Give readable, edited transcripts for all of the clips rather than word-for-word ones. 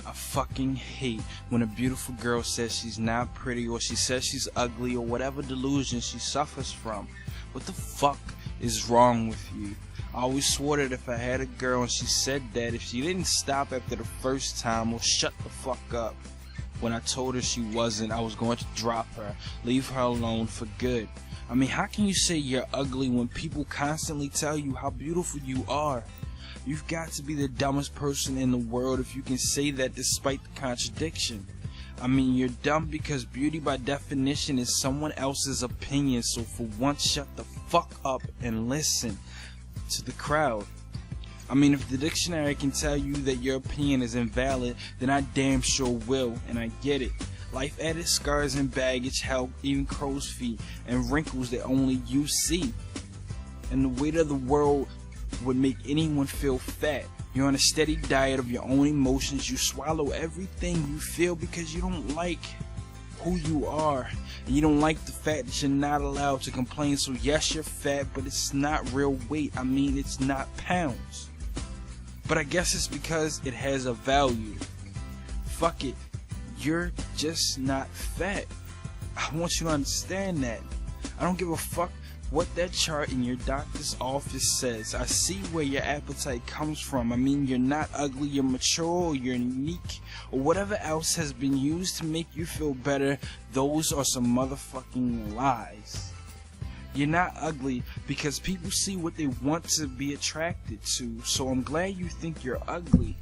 I fucking hate when a beautiful girl says she's not pretty, or she says she's ugly, or whatever delusion she suffers from. What the fuck is wrong with you? I always swore that if I had a girl and she said that, if she didn't stop after the first time or shut the fuck up when I told her she wasn't, I was going to drop her, leave her alone for good. I mean, how can you say you're ugly when people constantly tell you how beautiful you are? You've got to be the dumbest person in the world if you can say that despite the contradiction. I mean, you're dumb because beauty by definition is someone else's opinion, so for once shut the fuck up and listen to the crowd. I mean, if the dictionary can tell you that your opinion is invalid, then I damn sure will, and I get it. Life added scars and baggage, hell, even crow's feet and wrinkles that only you see. And the weight of the world would make anyone feel fat. You're on a steady diet of your own emotions. You swallow everything you feel because you don't like who you are, and you don't like the fact that you're not allowed to complain. So yes, you're fat, but it's not real weight. I mean, it's not pounds. But I guess it's because it has a value. Fuck it, you're just not fat. I want you to understand that. I don't give a fuck what that chart in your doctor's office says. I see where your appetite comes from. I mean, you're not ugly, you're mature, or you're unique, or whatever else has been used to make you feel better. Those are some motherfucking lies. You're not ugly because people see what they want to be attracted to, so I'm glad you think you're ugly.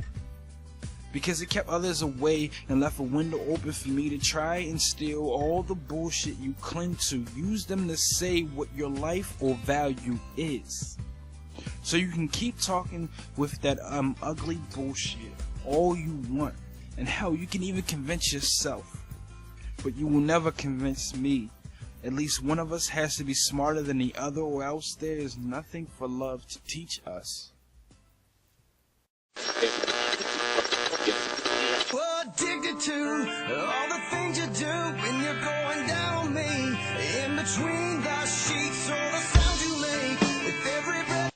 Because it kept others away and left a window open for me to try and steal all the bullshit you cling to. Use them to say what your life or value is. So you can keep talking with that ugly bullshit all you want. And hell, you can even convince yourself. But you will never convince me. At least one of us has to be smarter than the other, or else there is nothing for love to teach us. Addicted to all the things you do when you're going down me, in between the sheets, all the sounds you make with every breath.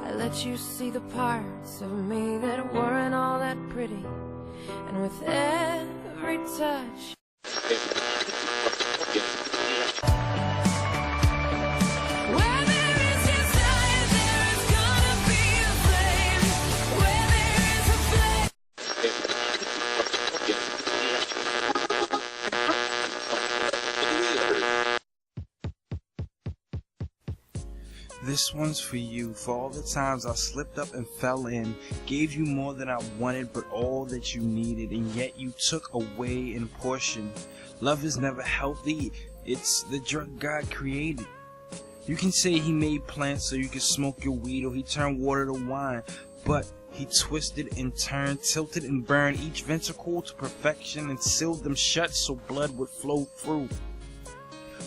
I let you see the parts of me that weren't all that pretty, and with every touch where there is desire, there is gonna be a flame. Where there is a flame. This one's for you, for all the times I slipped up and fell in, gave you more than I wanted but all that you needed, and yet you took away in portion. Love is never healthy, it's the drug God created. You can say he made plants so you can smoke your weed, or he turned water to wine, but he twisted and turned, tilted and burned each ventricle to perfection and sealed them shut so blood would flow through.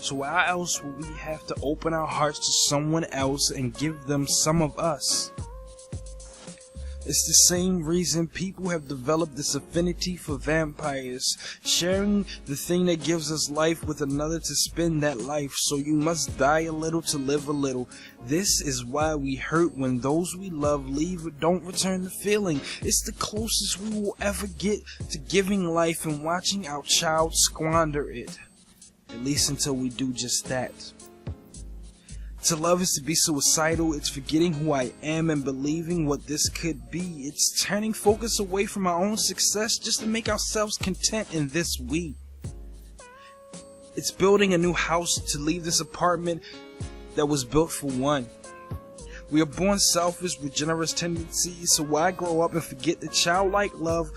So why else would we have to open our hearts to someone else and give them some of us? It's the same reason people have developed this affinity for vampires, sharing the thing that gives us life with another to spend that life. So you must die a little to live a little. This is why we hurt when those we love leave or don't return the feeling. It's the closest we will ever get to giving life and watching our child squander it. At least until we do just that. To love is to be suicidal. It's forgetting who I am and believing what this could be. It's turning focus away from our own success just to make ourselves content in this we. It's building a new house to leave this apartment that was built for one. We are born selfish with generous tendencies, so why grow up and forget the childlike love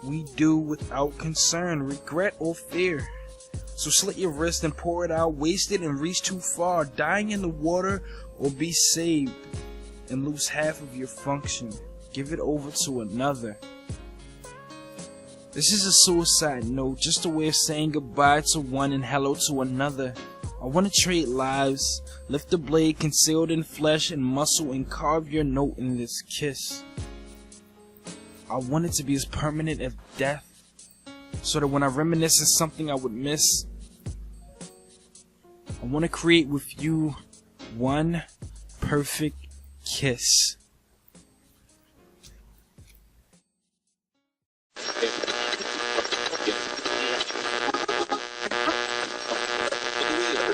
we do without concern, regret, or fear? So slit your wrist and pour it out, waste it and reach too far, dying in the water, or be saved and lose half of your function. Give it over to another. This is a suicide note, just a way of saying goodbye to one and hello to another. I want to trade lives, lift the blade concealed in flesh and muscle, and carve your note in this kiss. I want it to be as permanent as death. so that when I reminisce on something I would miss, I want to create with you one perfect kiss.